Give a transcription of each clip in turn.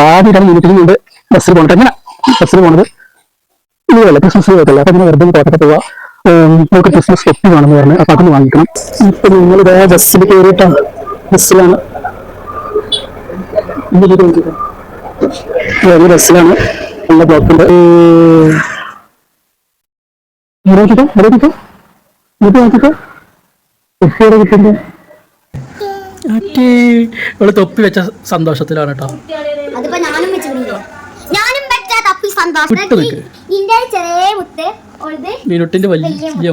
ആദ്യമായിട്ടാണ് യൂണിറ്റിനുണ്ട് ബസ്സിൽ പോകട്ടെ എങ്ങനെ ബസ്സിൽ പോണത് ലീവല്ല ക്രിസ്മസ് ലീവൊക്കെ അപ്പൊ അങ്ങനെ വെറുതെ കോട്ടൊക്കെ പോവാ നമുക്ക് ക്രിസ്മസ് തൊപ്പി വേണമെന്ന് പറഞ്ഞു അപ്പൊ അതൊന്ന് വാങ്ങിക്കണം. ഇപ്പൊ നിങ്ങൾ ഇതേ ബസ്സിൽ കയറിയിട്ടാ ബസ്സിലാണ് ബസ്സിലാണ് നല്ല ബ്ലോക്കുണ്ട്. നോക്കിക്കോ നോക്കിക്കോ നോക്കി നോക്കിക്കോ തൊപ്പിയോടെ കിട്ടുന്നത് ഇവിടെ തൊപ്പി വെച്ച സന്തോഷത്തിലാണ് കേട്ടോ. മിനുട്ടിന്റെ വലിയ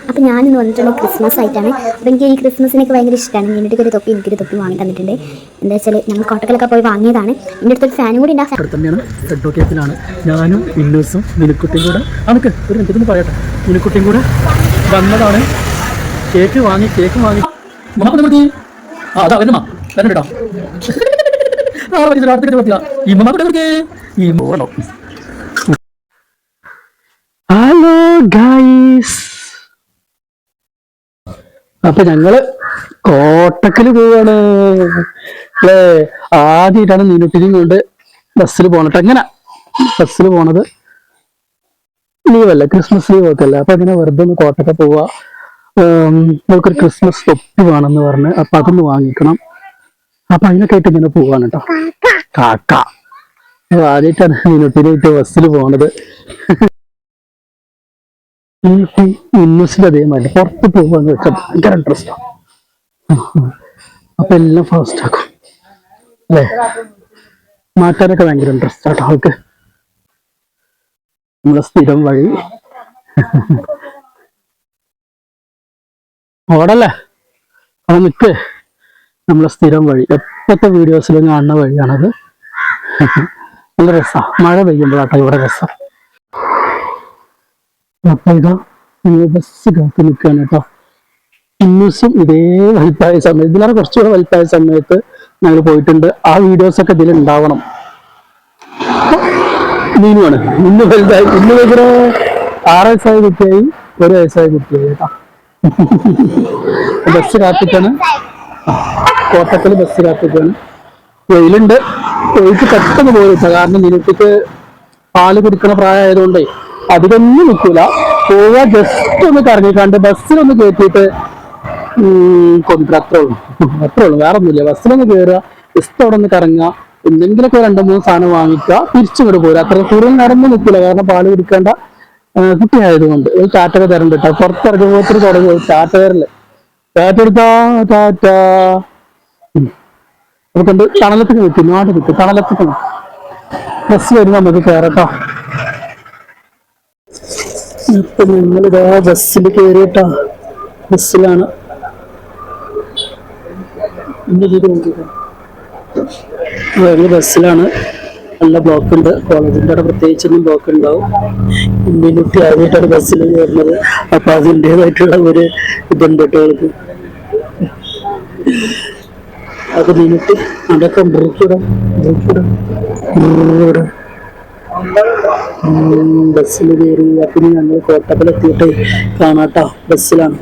അപ്പൊ ഞാനിന്ന് വന്നിട്ടുള്ള ക്രിസ്മസ് ആയിട്ടാണ്. അപ്പൊ എനിക്ക് ഈ ക്രിസ്മസിനൊക്കെ ഭയങ്കര ഇഷ്ടമാണ്. മിനുട്ടിക്ക് ഒരു തൊപ്പി എനിക്കൊരു തൊപ്പി വാങ്ങി തന്നിട്ടുണ്ട്. എന്താ വെച്ചാൽ ഞങ്ങൾ കോട്ടക്കലൊക്കെ പോയി വാങ്ങിയതാണ്. എൻ്റെ അടുത്തൊരു ഫാനും കൂടി ഉണ്ട്. തന്നെയാണ് റെഡ് കേക്കിലാണ് ഞാനും ഇന്നൂസും മിനുക്കുട്ടിയും കൂടെ അനക്ക് ഒരു മിനിറ്റ് പറയട്ടെ മിനുക്കുട്ടിയും കൂടെ വന്നതാണ്. കേക്ക് വാങ്ങി അതാ വരുന്ന കേട്ടോ ഹലോ ഗൈസ്, അപ്പൊ ഞങ്ങള് കോട്ടക്കല് പോവാണ് അല്ലേ. ആദ്യമായിട്ടാണ് മിനുട്ടിനും കൊണ്ട് ബസ്സിൽ പോണട്ട്. എങ്ങനെ ബസ്സിൽ പോണത് ലീവല്ല ക്രിസ്മസ് ലീവൊക്കെ അല്ലേ. അപ്പൊ അങ്ങനെ വെറുതെ ഒന്ന് കോട്ടക്ക പോവാ. നമുക്കൊരു ക്രിസ്മസ് തൊപ്പി വേണമെന്ന് പറഞ്ഞ് അപ്പൊ അതൊന്ന് വാങ്ങിക്കണം. അപ്പൊ അതിനൊക്കെ ആയിട്ട് ഇങ്ങനെ പോവാണ് കേട്ടോ. കാക്ക ആദ്യമായിട്ടാണ് മിനുട്ടിനായിട്ട് ബസ്സിൽ പോണത്. ഇന്നസിൽ അതേമാതിരി പുറത്ത് പോവാന്ന് വെച്ചാൽ ഭയങ്കര ഇൻട്രസ്റ്റാണ്. അപ്പൊ എല്ലാം ഫാസ്റ്റ് ആക്കും അല്ലേ. മാറ്റാനൊക്കെ ഭയങ്കര ഇൻട്രസ്റ്റ് ആട്ടോ ആൾക്ക്. നമ്മളെ സ്ഥിരം വഴി ഓടല്ലേ അവിടെ നിൽക്ക്. നമ്മളെ സ്ഥിരം വഴി എപ്പോഴത്തെ വീഡിയോസിലും കാണുന്ന വഴിയാണത്. നല്ല രസമാണ് മഴ പെയ്യുമ്പോഴാട്ടോ ഇവിടെ രസം. അപ്പൊ ഇതാ ബസ് കാത്ത് നിൽക്കുകയാണ് കേട്ടോ. ഇന്നൂസും ഇതേ വലിപ്പായ സമയത്ത് ഇതിലാണ് കുറച്ചുകൂടെ വലിപ്പായ സമയത്ത് ഞങ്ങൾ പോയിട്ടുണ്ട്. ആ വീഡിയോസ് ഒക്കെ ഇതിൽ ഉണ്ടാവണം. മീനുമാണ് ഇന്ന് വലുതായി. ഇന്ന് ഭയങ്കര 6 വയസ്സായ കുട്ടിയായി 1 വയസ്സായ കുട്ടിയായി കേട്ടോ. ബസ് കാത്തിട്ടാണ് കോട്ടക്കല് ബസ് കാത്തിട്ടാണ്. വെയിലുണ്ട് ഒഴിച്ച് പെട്ടെന്ന് പോയിട്ട. കാരണം മിനുട്ടിക്ക് പാല് കുടിക്കണ പ്രായമായതുകൊണ്ടേ അധികമൊന്നും നിൽക്കൂല. പോവാ ജസ്റ്റ് ഒന്ന് കറങ്ങിക്കാണ്ട് ബസ്സിലൊന്ന് കയറ്റിയിട്ട് കൊണ്ടുവരും. അത്രേ ഉള്ളൂ വേറെ ഒന്നുമില്ല. ബസ്സിലൊന്ന് കയറുക ജസ്റ്റ് അവിടെ ഒന്ന് കറങ്ങുക എന്തെങ്കിലുമൊക്കെ 2-3 സാധനം വാങ്ങിക്കുക തിരിച്ചിങ്ങോട്ട് പോരുക. അത്ര കൂടുതൽ നേരമൊന്നും നിൽക്കില്ല. കാരണം പാല് കുടിക്കേണ്ട കുട്ടിയായതുകൊണ്ട് ഒരു ടാറ്റൊക്കെ തരണ്ട കേട്ടോ. പുറത്തിറങ്ങുമ്പോൾ തുടങ്ങി ടാറ്റ തരല്ലേ. ടാറ്റ എടുത്താ ടാറ്റ നമുക്കുണ്ട്. തണലത്തേക്ക് നിൽക്കും നാട് നിൽക്കും തണലത്തേക്ക് ബസ് വരുമ്പോൾ നമുക്ക് കയറട്ടോ. ഇപ്പൊ നിങ്ങളിതാ ബസ്സിൽ കയറിയിട്ടാ ബസ്സിലാണ്. ബസ്സിലാണ് നല്ല ബ്ലോക്ക് ഉണ്ട്. കോളേജിൻ്റെ അവിടെ പ്രത്യേകിച്ചൊന്നും ബ്ലോക്ക് ഉണ്ടാവും. മിനുട്ടി ആദ്യമായിട്ടാണ് ബസ്സിൽ കയറുന്നത്. അപ്പൊ അതിൻ്റെതായിട്ടുള്ള ഒരു ഇതുണ്ട് കേട്ടോ. അത് മിനുട്ടി അതൊക്കെ ബസ്സിൽ കയറി. അപ്പം ഞങ്ങൾ കോട്ടക്കലെത്തിയിട്ട് കാണാട്ടോ ബസ്സിലാണ്.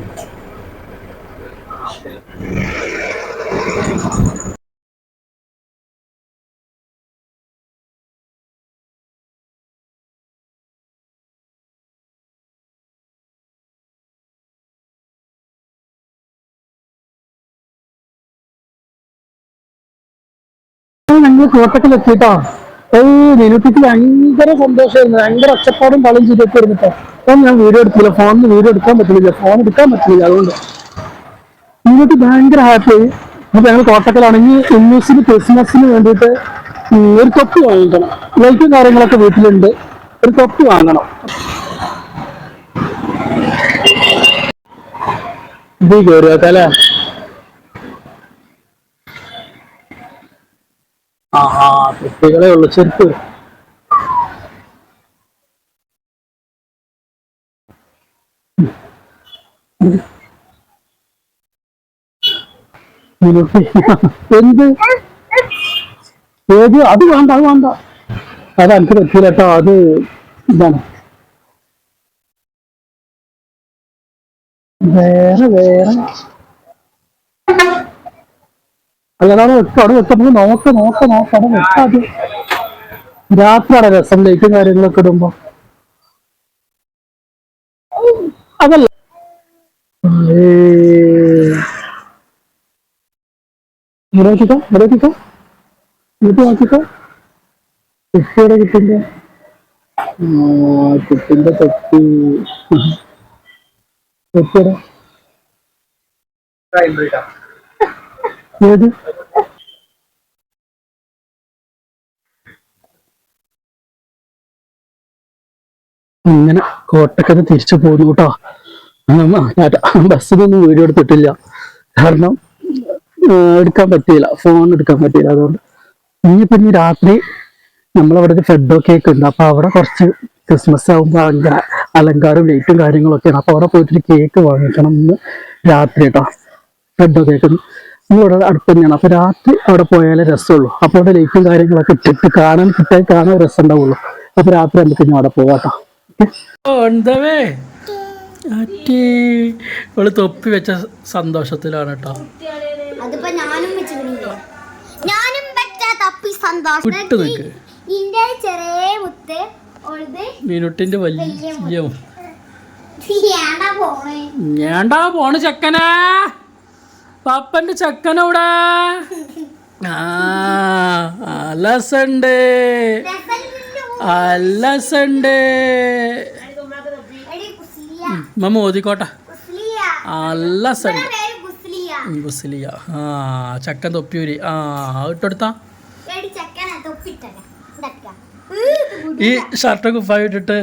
ഞങ്ങൾ കോട്ടക്കലെത്തിട്ടോ. മിനുട്ടിക്ക് ഭയങ്കര സന്തോഷമായിരുന്നു. ഭയങ്കര ഒച്ചപ്പാടും കളും ചെയ്തൊക്കെ ഇരുന്നിട്ടോ. അപ്പം ഞാൻ വീഡിയോ എടുത്തില്ല. ഫോണിന് വീഡിയോ എടുക്കാൻ പറ്റില്ല. ഫോൺ എടുക്കാൻ പറ്റില്ല. അതുകൊണ്ട് മിനുട്ടി ഭയങ്കര ഹാപ്പിയായി. അപ്പൊ ഞങ്ങൾ കോട്ടക്കലാണെങ്കിൽ ഇന്നൂസിന് ക്രിസ്മസിന് വേണ്ടിയിട്ട് ഒരു തൊപ്പി വാങ്ങിക്കണം. ലൈറ്റും കാര്യങ്ങളൊക്കെ വീട്ടിലുണ്ട്. ഒരു തൊപ്പി വാങ്ങണം. ഇത് കയറുക അല്ലേ. കുട്ടികളെ ഉള്ളു ചെരുപ്പ്. എന്ത് ഏത് അത് വേണ്ട അത് എനിക്ക് പറ്റില്ല കേട്ടോ. അത് ഇതാണ് വേറെ അല്ലാതെ അവിടെ വെക്കുമ്പോൾ നോക്ക അവിടെ വെക്കാതെ രാത്രിയാണ് രസം ലൈറ്റും കാര്യങ്ങളൊക്കെ ഇടുമ്പോ അതല്ല നോക്കിക്കോ ഇങ്ങോട്ട് നോക്കിക്കോ കുട്ടിയുടെ കുട്ടിന്റെ തൊപ്പി തൊപ്പിയുടെ ഏത് അങ്ങനെ കോട്ടക്കത്ത് തിരിച്ചു പോന്നു കേട്ടോ. ബസ്സിനൊന്നും വീഡിയോ എടുത്തിട്ടില്ല, കാരണം എടുക്കാൻ പറ്റിയില്ല, ഫോൺ എടുക്കാൻ പറ്റിയില്ല. അതുകൊണ്ട് ഇനി രാത്രി നമ്മളവിടെ ഒരു ഫെഡോ കേക്ക് ഉണ്ട്, അപ്പൊ അവിടെ കുറച്ച് ക്രിസ്മസ് ആകുമ്പോൾ ഭയങ്കര അലങ്കാരവും ലൈറ്റും കാര്യങ്ങളൊക്കെയാണ്. അപ്പൊ അവിടെ പോയിട്ടൊരു കേക്ക് വാങ്ങിക്കണം ഇന്ന് രാത്രി കേട്ടോ. ഫെഡോ കേക്ക് ഇവിടെ അടുത്ത് തന്നെയാണ്. അപ്പൊ രാത്രി അവിടെ പോയാലേ രസമുള്ളൂ. അപ്പൊ അവിടെ ലൈറ്റും കാര്യങ്ങളൊക്കെ ഇട്ടിട്ട് കാണാൻ രസം ഉണ്ടാവുള്ളൂ. അപ്പൊ രാത്രി നമുക്ക് ഇനി അവിടെ പോവാട്ടോ. എന്താവേ ഇവള് തൊപ്പി വെച്ച സന്തോഷത്തിലാണ് കേട്ടോ. മീനുട്ടിന്റെ വലിയ ഞാണ്ടാ പോണ് ചെക്കനാ, പപ്പന്റെ ചെക്കനവിടെ അലസണ്ട് മമ്മ ഓതിക്കോട്ടെ. അലസണ്ട് ഗുസ്ലിയ. ചക്കൻ തൊപ്പിയൂരി ഇട്ടെടുത്താ. ഈ ഷർട്ട് കുപ്പായി ഇട്ടിട്ട്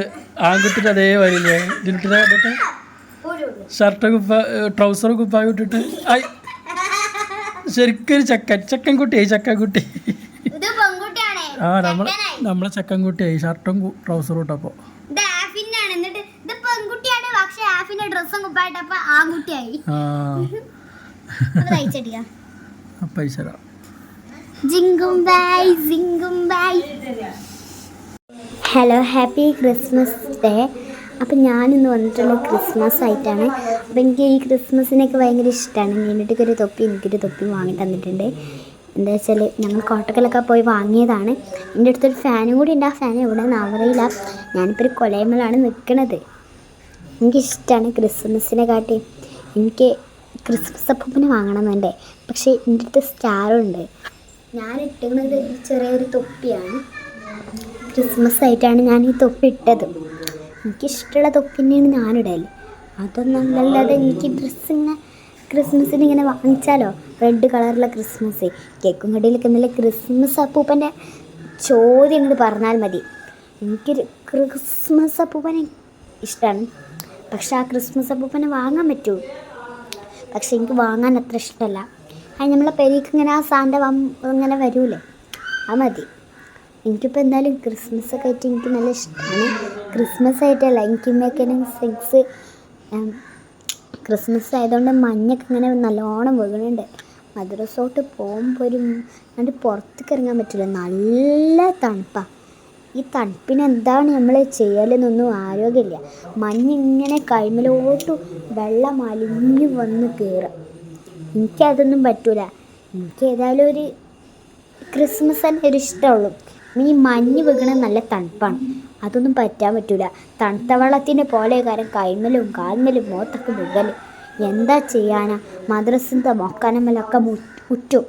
ആൺകുട്ടിന്റെ അതേ വരില്ലേ ഇതിനിട്ടിട്ട് കണ്ടിട്ട്, ഷർട്ട് ട്രൗസർ കുപ്പായി ഇട്ടിട്ട് ശരിക്കൊരു ചക്കൻകുട്ടിയായി. ചക്കൻകുട്ടി നമ്മളെ ചക്കൻകുട്ടിയായി ഷർട്ടും ട്രൗസറും ഇട്ടപ്പോ. Hello, happy Christmas day. അപ്പം ഞാനിന്ന് വന്നിട്ടുള്ള ക്രിസ്മസ് ആയിട്ടാണ്. അപ്പം എനിക്ക് ഈ ക്രിസ്മസിനൊക്കെ ഭയങ്കര ഇഷ്ടമാണ്. മീനുട്ടിക്ക് ഒരു തൊപ്പി എനിക്കൊരു തൊപ്പി വാങ്ങി തന്നിട്ടുണ്ട്. എന്താ വെച്ചാൽ ഞങ്ങൾ കോട്ടക്കലൊക്കെ പോയി വാങ്ങിയതാണ്. എൻ്റെ അടുത്തൊരു ഫാനും കൂടി ഉണ്ട്. ആ ഫാൻ എവിടെ നിന്ന് അറിയില്ല. ഞാനിപ്പോൾ ഒരു കൊലയമ്മലാണ് നിൽക്കുന്നത്. എനിക്കിഷ്ടമാണ് ക്രിസ്മസിനെ കാട്ടി. എനിക്ക് ക്രിസ്മസ് അപ്പൂപ്പനെ വാങ്ങണമെന്നുണ്ട്. പക്ഷേ എൻ്റെ അടുത്ത് സ്റ്റാറുണ്ട്. ഞാൻ ഇട്ടുന്നത് ചെറിയൊരു തൊപ്പിയാണ്. ക്രിസ്മസ് ആയിട്ടാണ് ഞാൻ ഈ തൊപ്പി ഇട്ടത്. എനിക്കിഷ്ടമുള്ള തൊപ്പി തന്നെയാണ് ഞാനിടല്. അതൊന്നല്ലാതെ എനിക്ക് ക്രിസ്മസിന് ഇങ്ങനെ വാങ്ങിച്ചാലോ, റെഡ് കളറുള്ള ക്രിസ്മസ് കേക്കും കടയിലൊക്കെ നല്ല ക്രിസ്മസ് അപ്പൂപ്പൻ്റെ ചോദ്യം ഇങ്ങോട്ട് പറഞ്ഞാൽ മതി. എനിക്കൊരു ക്രിസ്മസ് അപ്പൂപ്പനെ ഇഷ്ടമാണ്. പക്ഷെ ആ ക്രിസ്മസ് അപ്പൂപ്പനെ വാങ്ങാൻ പറ്റുമോ? പക്ഷെ എനിക്ക് വാങ്ങാൻ അത്ര ഇഷ്ടമല്ല. അത് നമ്മളെ പെരീക്ക് ഇങ്ങനെ ആ സാന്റ ഇങ്ങനെ വരൂലേ, അത് മതി. എനിക്കിപ്പോൾ എന്തായാലും ക്രിസ്മസ് ഒക്കെ ആയിട്ട് എനിക്ക് നല്ല ഇഷ്ടമാണ്. ക്രിസ്മസ് ആയിട്ടല്ല, എനിക്ക് സിക്സ് ക്രിസ്മസ് ആയതുകൊണ്ട് മഞ്ഞൊക്കെ ഇങ്ങനെ നല്ലോണം വീഴുന്നുണ്ട്. മദ്രസോട്ട് പോകുമ്പോൾ എന്നിട്ട് പുറത്തേക്ക് ഇറങ്ങാൻ പറ്റില്ല, നല്ല തണുപ്പാണ്. ഈ തണുപ്പിന് എന്താണ് നമ്മൾ ചെയ്യലെന്നൊന്നും ആരോഗ്യമില്ല. മഞ്ഞിങ്ങനെ കൈമലോട്ട് വെള്ളം അലിഞ്ഞു വന്ന് കയറാം. എനിക്കതൊന്നും പറ്റൂല. എനിക്ക് ഏതായാലും ഒരു ക്രിസ്മസ് തന്നെ ഒരു ഇഷ്ടമുള്ളൂ. ഈ മഞ്ഞ് വീകണ നല്ല തണുപ്പാണ്, അതൊന്നും പറ്റാൻ പറ്റൂല. തണുത്ത വെള്ളത്തിൻ്റെ പോലെ കാര്യം കൈമലും കാൽമലും മുഖത്തൊക്കെ വീകലും. എന്താ ചെയ്യാനാ, മദ്രസിൻ്റെ മൊക്കാനമ്മലൊക്കെ മുറ്റും,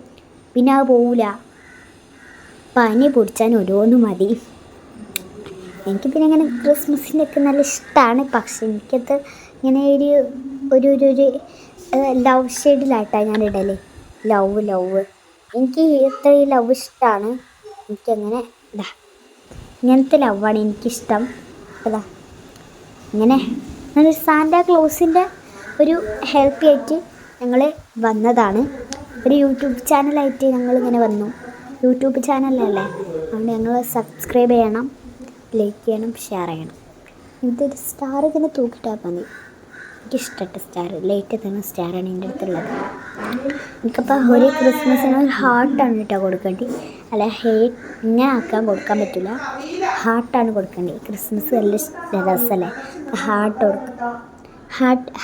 പിന്നെ അത് പോവില്ല. പനി പിടിച്ചാൻ ഓരോന്നും മതി. എനിക്ക് പിന്നെ ഇങ്ങനെ ക്രിസ്മസിൻ്റെ ഒക്കെ നല്ല ഇഷ്ടമാണ്. പക്ഷെ എനിക്കത് ഇങ്ങനെ ഒരു ലവ് ഷെയ്ഡിലായിട്ടാണ് ഞാൻ ഇടല്. ലവ് എനിക്ക് ഇത്ര ലവ് ഇഷ്ടമാണ്. എനിക്കങ്ങനെ ഇങ്ങനത്തെ ലവാണ് എനിക്കിഷ്ടം. അതാ ഇങ്ങനെ ഒരു സാന്റാ ക്ലോസിൻ്റെ ഒരു ഹെൽപ്പ് ആയിട്ട് ഞങ്ങൾ വന്നതാണ്. ഒരു യൂട്യൂബ് ചാനലായിട്ട് ഞങ്ങളിങ്ങനെ വന്നു. യൂട്യൂബ് ചാനലല്ലേ, അതുകൊണ്ട് ഞങ്ങൾ സബ്സ്ക്രൈബ് ചെയ്യണം, ലൈക്ക് ചെയ്യണം, ഷെയർ ചെയ്യണം. ഇതൊരു സ്റ്റാർ ഇങ്ങനെ തൂക്കിയിട്ടാൽ മതി. എനിക്കിഷ്ടപ്പെട്ട സ്റ്റാർ, ലൈറ്റ് എത്തുന്ന സ്റ്റാറാണ് എൻ്റെ അടുത്തുള്ളത്. എനിക്കപ്പോൾ ഒരു ക്രിസ്മസിന് ഒരു ഹാർട്ടാണ് കേട്ടോ കൊടുക്കേണ്ടത്. അല്ല, ഇങ്ങനെ കൊടുക്കാൻ പറ്റില്ല, ഹാർട്ടാണ് കൊടുക്കേണ്ടത്. ക്രിസ്മസ് നല്ല രസമല്ലേ, ഹാർട്ട് കൊടുക്കും.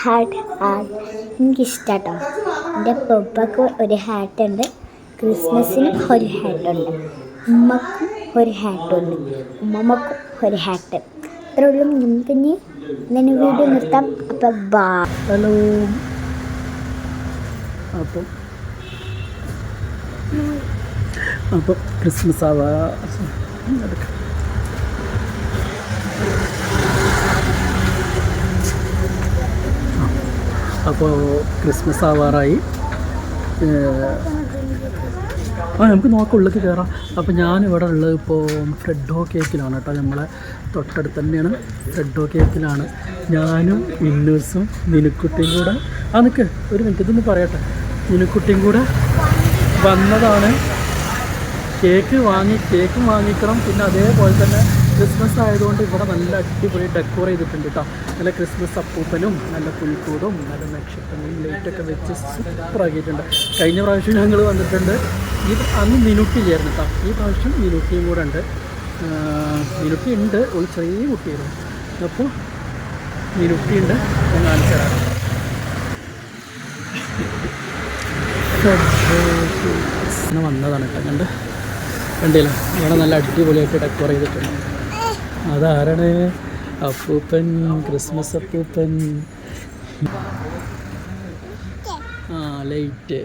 ഹാർട്ട് എനിക്കിഷ്ടം കേട്ടോ. എൻ്റെ പപ്പക്ക് ഒരു ഹാർട്ട് ഉണ്ട്, ക്രിസ്മസിന് ഒരു ഹാറ്റുണ്ട്, ഉമ്മക്കും ഒരു ഹാറ്റുണ്ട്, ഉമ്മമ്മക്കും ഒരു ഹാറ്റ്. അത്രേ ഉള്ളൂ. നമുക്ക് ഇനി ഇങ്ങനെ വീഡിയോ നിർത്താം. അപ്പം ബാ. ഹലോ. അപ്പം ക്രിസ്മസ് അപ്പോൾ ക്രിസ്മസ് ആവാറായി. നമുക്ക് നോക്കാം, ഉള്ളിലേക്ക് കയറാം. അപ്പോൾ ഞാനിവിടെ ഉള്ളത് ഇപ്പോൾ ഫ്രെഡോ കേക്കിലാണ് കേട്ടോ. നമ്മളെ തൊട്ടടുത്ത് തന്നെയാണ് ഫ്രെഡോ കേക്കിലാണ്. ഞാനും ഇന്നൂസും മിനുക്കുട്ടിയും കൂടെ നിൽക്ക് ഒരു മിനിറ്റ് ഇതൊന്ന് പറയട്ടെ. മിനുക്കുട്ടിയും കൂടെ വന്നതാണ്. കേക്ക് വാങ്ങിക്കണം. പിന്നെ അതേപോലെ തന്നെ ക്രിസ്മസ് ആയതുകൊണ്ട് ഇവിടെ നല്ല അടിപൊളി ഡെക്കോർ ചെയ്തിട്ടുണ്ട് കേട്ടോ. നല്ല ക്രിസ്മസ് അപ്പൂപ്പനും നല്ല പുൽക്കൂടും നല്ല നക്ഷത്രങ്ങളും ലൈറ്റൊക്കെ വെച്ച് സൂപ്പറാക്കിയിട്ടുണ്ട്. കഴിഞ്ഞ പ്രാവശ്യം ഞങ്ങൾ വന്നിട്ടുണ്ട്. അന്ന് മിനുട്ടി ചേർന്ന് കേട്ടോ. ഈ പ്രാവശ്യം മിനുട്ടിയും കൂടെ ഉണ്ട്. മിനുട്ടി ഉണ്ട്, ഒരു ചെറിയ കുട്ടിയായിരുന്നു. അപ്പോൾ മിനുട്ടിയുണ്ട്, ഞാൻ കാണിച്ചു തരാം. വന്നതാണ് കേട്ടോ. കണ്ടില്ല, ഇവിടെ നല്ല അടിപൊളിയായിട്ട് ഡെക്കോർ ചെയ്തിട്ടുണ്ട്. അതാരാണ്? അപ്പൂപ്പൻ, ക്രിസ്മസ് അപ്പൂപ്പൻ. ലൈറ്റ്.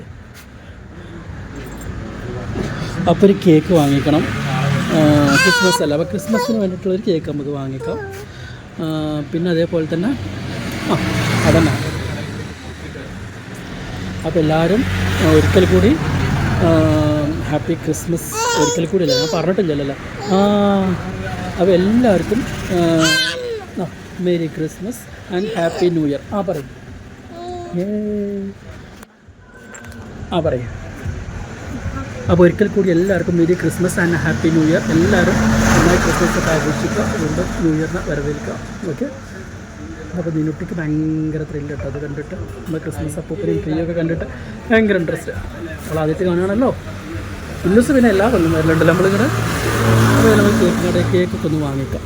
അപ്പോൾ ഒരു കേക്ക് വാങ്ങിക്കണം. ക്രിസ്മസ് അല്ല, അപ്പോൾ ക്രിസ്മസിന് വേണ്ടിയിട്ടുള്ളൊരു കേക്ക് നമുക്ക് വാങ്ങിക്കാം. പിന്നെ അതേപോലെ തന്നെ അതന്നെ. അപ്പോൾ എല്ലാവരും ഒരിക്കൽ കൂടി ഹാപ്പി ക്രിസ്മസ്. ഒരിക്കൽ കൂടി അല്ല, ഞാൻ പറഞ്ഞിട്ടില്ലല്ലോ. അപ്പോൾ എല്ലാവർക്കും merry Christmas and happy new year. പറയും പറയും. അപ്പോൾ ഒരിക്കൽ കൂടി എല്ലാവർക്കും merry Christmas and happy new year. എല്ലാവരും നന്നായി ക്രിസ്മസ് ഒക്കെ ആഘോഷിക്കുക, അതുകൊണ്ട് ന്യൂ ഇയറിനെ വരവേൽക്കുക. ഓക്കെ. അപ്പോൾ ദിനുട്ടിക്ക് ഭയങ്കര ത്രില്ല് കേട്ടോ. അത് കണ്ടിട്ട് നമ്മൾ ക്രിസ്മസ് അപ്പൂപ്പനെയും ട്രീയൊക്കെ കണ്ടിട്ട് ഭയങ്കര ഇൻട്രസ്റ്റ്. അപ്പോൾ ആദ്യത്തെ കാണുകയാണല്ലോ. ഇന്നൂസ് പിന്നെ എല്ലാ കൊല്ലം വരലുണ്ടല്ലോ നമ്മളിങ്ങനെ. അപ്പോൾ നമ്മൾ കേക്കൊക്കെ ഒന്ന് വാങ്ങിക്കാം.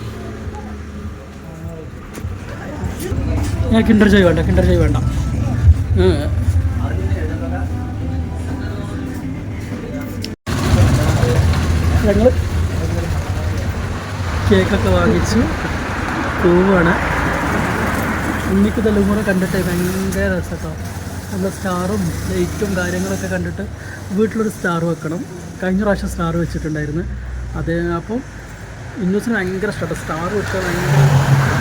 ഞാൻ കിൻഡർ ജോയ് വേണ്ട. ഞങ്ങൾ കേക്കൊക്കെ വാങ്ങിച്ചു പോവുകയാണ്. ഉണ്ണിക്ക് ഇതെല്ലാം കൂടെ കണ്ടിട്ട് ഭയങ്കര രസട്ടോ. നല്ല സ്റ്റാറും ലൈറ്റും കാര്യങ്ങളൊക്കെ കണ്ടിട്ട് വീട്ടിലൊരു സ്റ്റാർ വെക്കണം. കഴിഞ്ഞ പ്രാവശ്യം സ്റ്റാർ വെച്ചിട്ടുണ്ടായിരുന്നു. അപ്പം ഇന്നൂസിന് ഭയങ്കര ഇഷ്ടമാണ് സ്റ്റാർ വെച്ചാൽ. ഭയങ്കര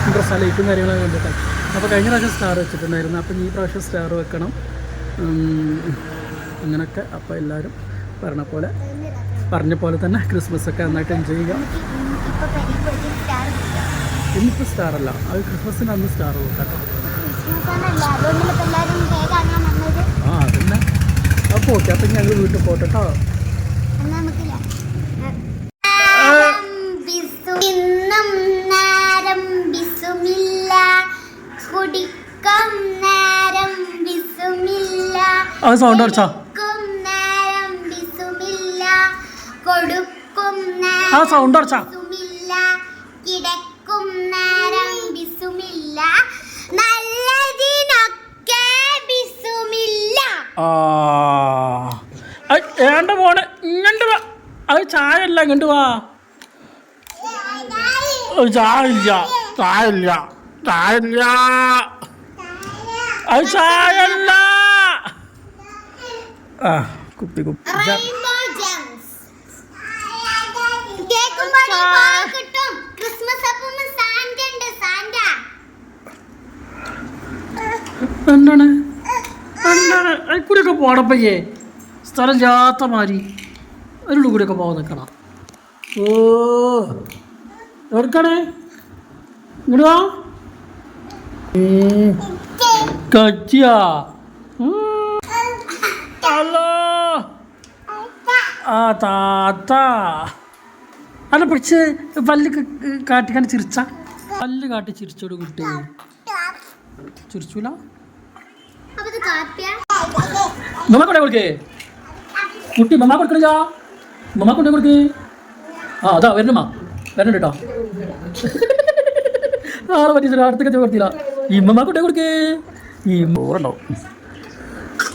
ഇൻട്രസ്റ്റ് ലൈറ്റും കാര്യങ്ങളൊക്കെ കണ്ടിട്ട്. അപ്പോൾ കഴിഞ്ഞ പ്രാവശ്യം സ്റ്റാർ വെച്ചിട്ടുണ്ടായിരുന്നു. അപ്പം ഈ പ്രാവശ്യം സ്റ്റാർ വെക്കണം. അങ്ങനെയൊക്കെ. അപ്പോൾ എല്ലാവരും പറഞ്ഞ പോലെ തന്നെ ക്രിസ്മസൊക്കെ നന്നായിട്ട് എൻജോയ് ചെയ്യാം. ഇന്നിപ്പോൾ സ്റ്റാറല്ല, അത് ക്രിസ്മസിന് അന്ന് സ്റ്റാർ വെക്കാം. അതന്നെ. അപ്പോൾ ഓക്കെ. അപ്പം ഞങ്ങൾ വീട്ടിൽ പോട്ടെ കേട്ടോ. അത് സൗണ്ട് അടിച്ചാ. ആ സൗണ്ട് അടിച്ചാ. ഏണ്ട പോണെ ഇങ്ങോട്ട് വാ. അത് ചായ അല്ല, ഇങ്ങോട്ട് വാ. ചായല്ല അത് ചായല്ല. കുപ്പി എന്താണ് അതിൽക്കൂടിയൊക്കെ പോടപ്പയ്യേ. സ്ഥലം ചാത്ത മാതിരി അതിനുള്ളിൽ കൂടിയൊക്കെ പോകാൻ നിൽക്കണം. എവർക്കാണേ ഇങ്ങോട്ട് വാ. കച്ചിയാ. ഹലോ. താത്ത അല്ല പിടിച്ച് പല്ല് കാട്ടിക്കാണ്ട് ചിരിച്ച. പല്ല് കാട്ടി ചിരിച്ചോട് കുട്ടി. ചിരിച്ചൂല. മമ്മ കൊണ്ടേ കൊടുക്കേ കുട്ടി. മമ്മ കൊടുക്കണില്ല. മമ്മ കൊണ്ടേ കൊടുക്കേ. അതാ വരണമ്മ വരണ്ട കേട്ടോ. ആളെ പറ്റിച്ച അടുത്തൊക്കെ കൊടുത്തില്ല. ഈ മമ്മ കൊണ്ടേ കൊടുക്കേ. ഈ ഓറുണ്ടാവും.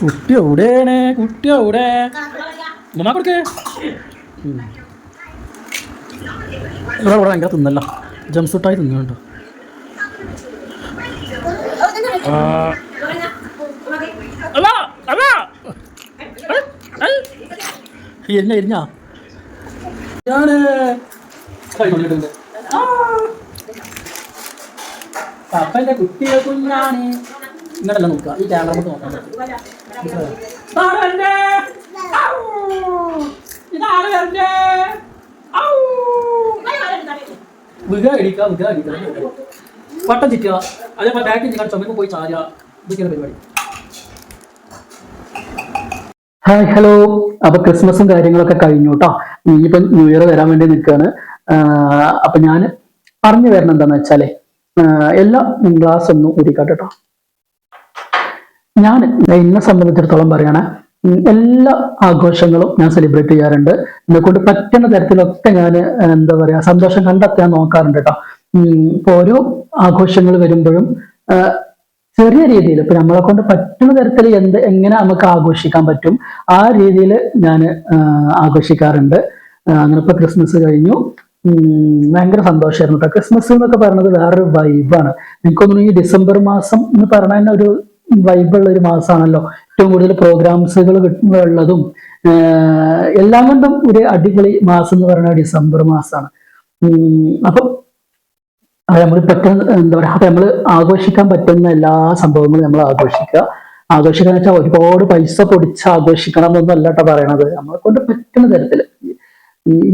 കുട്ടി എവിടെയാണ്? ഉമ്മ കൊടുക്കേ ഇവിടെ ഭയങ്കര തിന്നല്ല ജംസൂട്ടായി തിന്നുന്നുണ്ടോ എരിഞ്ഞ എരിഞ്ഞാ ഞാന് അപ്പൻ്റെ കുട്ടിയെ കുഞ്ഞാണ് ഇങ്ങനല്ല നോക്കുക ഈ ക്യാമറ കൊണ്ട് നോക്കാൻ പട്ടം ചിറ്റുക അതേപോലെ ബാക്കിൽ നിങ്ങൾ ചുമക്ക് പോയി ചാരുക ഇതൊക്കെയാണ് പരിപാടി. Hi hello. അപ്പൊ ക്രിസ്മസും കാര്യങ്ങളൊക്കെ കഴിഞ്ഞു കേട്ടോ. ഇനിയിപ്പം ന്യൂ ഇയർ വരാൻ വേണ്ടി നിൽക്കുകയാണ്. അപ്പൊ ഞാൻ പറഞ്ഞു വരണം എന്താന്ന് വെച്ചാലേ എല്ലാം ഗ്ലാസ് ഒന്നും ഊരിക്കാട്ടെ കേട്ടോ. ഞാൻ എന്നെ സംബന്ധിച്ചിടത്തോളം പറയണേ എല്ലാ ആഘോഷങ്ങളും ഞാൻ സെലിബ്രേറ്റ് ചെയ്യാറുണ്ട്. എന്നെ കൊണ്ട് പറ്റുന്ന തരത്തിലൊക്കെ ഞാൻ എന്താ പറയാ സന്തോഷം കണ്ടെത്താൻ നോക്കാറുണ്ട് കേട്ടോ. ഇപ്പൊ ഓരോ ആഘോഷങ്ങൾ വരുമ്പോഴും ചെറിയ രീതിയിൽ ഇപ്പൊ നമ്മളെ കൊണ്ട് പറ്റുന്ന തരത്തിൽ എങ്ങനെ നമുക്ക് ആഘോഷിക്കാൻ പറ്റും ആ രീതിയിൽ ഞാൻ ആഘോഷിക്കാറുണ്ട്. അങ്ങനെ ഇപ്പൊ ക്രിസ്മസ് കഴിഞ്ഞു. ഭയങ്കര സന്തോഷമായിരുന്നു കേട്ടോ. ക്രിസ്മസ് എന്നൊക്കെ പറയുന്നത് വേറൊരു വൈബാണ്. എനിക്കൊന്നും ഈ ഡിസംബർ മാസം എന്ന് പറഞ്ഞാൽ ഒരു വൈബുള്ള ഒരു മാസമാണല്ലോ. ഏറ്റവും കൂടുതൽ പ്രോഗ്രാംസുകൾ ഉള്ളതും എല്ലാം കൊണ്ടും ഒരു അടിപൊളി മാസം എന്ന് പറയുന്നത് ഡിസംബർ മാസമാണ്. അപ്പൊ നമ്മൾ പറ്റുന്ന എന്താ പറയാ അപ്പൊ നമ്മൾ ആഘോഷിക്കാൻ പറ്റുന്ന എല്ലാ സംഭവങ്ങളും നമ്മൾ ആഘോഷിക്കാന്ന് വെച്ചാൽ ഒരുപാട് പൈസ പൊടിച്ച് ആഘോഷിക്കണം എന്നൊന്നും അല്ല കേട്ടോ പറയണത്. നമ്മളെ കൊണ്ട് പറ്റുന്ന തരത്തിൽ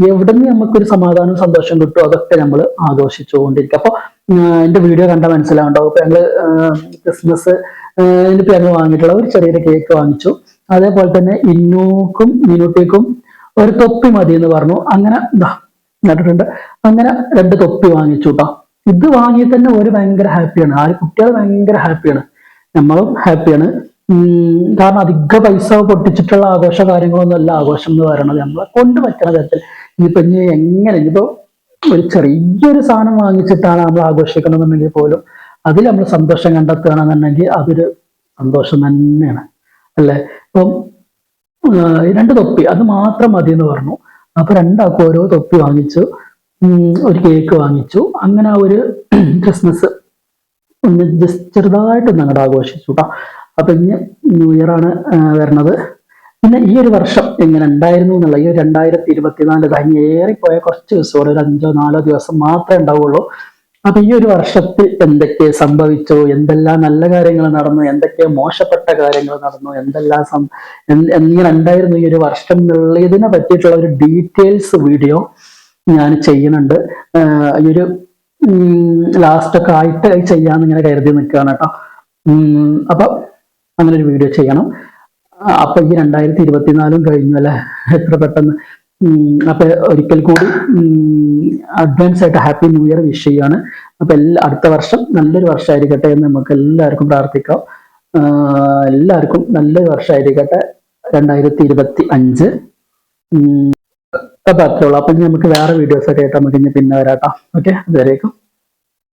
എവിടെ നിന്ന് നമുക്കൊരു സമാധാനം സന്തോഷം കിട്ടും അതൊക്കെ നമ്മൾ ആഘോഷിച്ചുകൊണ്ടിരിക്കും. അപ്പൊ എന്റെ വീഡിയോ കണ്ടാൽ മനസ്സിലാവുണ്ടാവും. ഇപ്പൊ ഞങ്ങള് ക്രിസ്മസ് ഇപ്പൊ ഞങ്ങൾ വാങ്ങിയിട്ടുള്ള ഒരു ചെറിയൊരു കേക്ക് വാങ്ങിച്ചു. അതേപോലെ തന്നെ ഇന്നൂക്കും മീനൂട്ടിക്കും ഒരു തൊപ്പി മതി എന്ന് പറഞ്ഞു. അങ്ങനെ നട്ടിട്ടുണ്ട്. അങ്ങനെ 2 തൊപ്പി വാങ്ങിച്ചു കേട്ടോ. ഇത് വാങ്ങി തന്നെ ഒരു ഭയങ്കര ഹാപ്പിയാണ്. കുട്ടികൾ ഭയങ്കര ഹാപ്പിയാണ്, നമ്മളും ഹാപ്പിയാണ്. കാരണം അധിക പൈസ പൊട്ടിച്ചിട്ടുള്ള ആഘോഷ കാര്യങ്ങളൊന്നും അല്ല ആഘോഷം എന്ന് പറയുന്നത്. നമ്മളെ കൊണ്ട് പറ്റുന്ന തരത്തിൽ ഇനിയിപ്പോ ഒരു ചെറിയൊരു സാധനം വാങ്ങിച്ചിട്ടാണ് നമ്മൾ ആഘോഷിക്കണമെന്നുണ്ടെങ്കിൽ പോലും അതിൽ നമ്മൾ സന്തോഷം കണ്ടെത്തുകയാണെന്നുണ്ടെങ്കിൽ അതൊരു സന്തോഷം തന്നെയാണ് അല്ലെ. ഇപ്പം 2 തൊപ്പി അത് മാത്രം മതി എന്ന് പറഞ്ഞു. അപ്പൊ 2 ആൾക്കും ഓരോ തൊപ്പി വാങ്ങിച്ചു, ഒരു കേക്ക് വാങ്ങിച്ചു. അങ്ങനെ ആ ഒരു ക്രിസ്മസ് ഒന്ന് ചെറുതായിട്ട് ഞങ്ങളുടെ ആഘോഷിച്ചു കേട്ടോ. അപ്പൊ ഇനി ന്യൂ ഇയർ ആണ് വരുന്നത്. പിന്നെ ഈ ഒരു വർഷം എങ്ങനെ ഉണ്ടായിരുന്നു എന്നുള്ള ഈ 2024 കഴിഞ്ഞ് ഏറിപ്പോയ കുറച്ച് ദിവസം ഒരു 5-4 ദിവസം മാത്രമേ ഉണ്ടാവുള്ളൂ. അപ്പൊ ഈ ഒരു വർഷത്തിൽ എന്തൊക്കെ സംഭവിച്ചു, എന്തെല്ലാം നല്ല കാര്യങ്ങൾ നടന്നു, എന്തൊക്കെ മോശപ്പെട്ട കാര്യങ്ങൾ നടന്നു, എങ്ങനെ ഉണ്ടായിരുന്നു ഈ ഒരു വർഷം എന്നുള്ളതിനെ പറ്റിയിട്ടുള്ള ഒരു ഡീറ്റെയിൽസ് വീഡിയോ ഞാൻ ചെയ്യുന്നുണ്ട്. ഈ ഒരു ലാസ്റ്റൊക്കെ ആയിട്ട് ചെയ്യാന്ന് ഇങ്ങനെ കരുതി നിൽക്കുകയാണ് കേട്ടോ. അപ്പൊ അങ്ങനെ ഒരു വീഡിയോ ചെയ്യണം. അപ്പൊ ഈ 2024 കഴിഞ്ഞു അല്ലെ, എത്ര പെട്ടെന്ന്. അപ്പൊ ഒരിക്കൽ കൂടി അഡ്വാൻസ് ആയിട്ട് ഹാപ്പി ന്യൂ ഇയർ വിഷ് ചെയ്യാണ്. അപ്പൊ അടുത്ത വർഷം നല്ലൊരു വർഷമായിരിക്കട്ടെ എന്ന് നമുക്ക് എല്ലാവർക്കും പ്രാർത്ഥിക്കാം. എല്ലാവർക്കും നല്ലൊരു വർഷമായിരിക്കട്ടെ 2025. അപ്പൊ അത്രേ ഉള്ളൂ. അപ്പൊ നമുക്ക് വേറെ വീഡിയോസ് ഒക്കെ ആയിട്ട് നമുക്ക് ഇനി പിന്നെ വരാട്ടോ. ഓക്കെ, അതുവരേക്കും.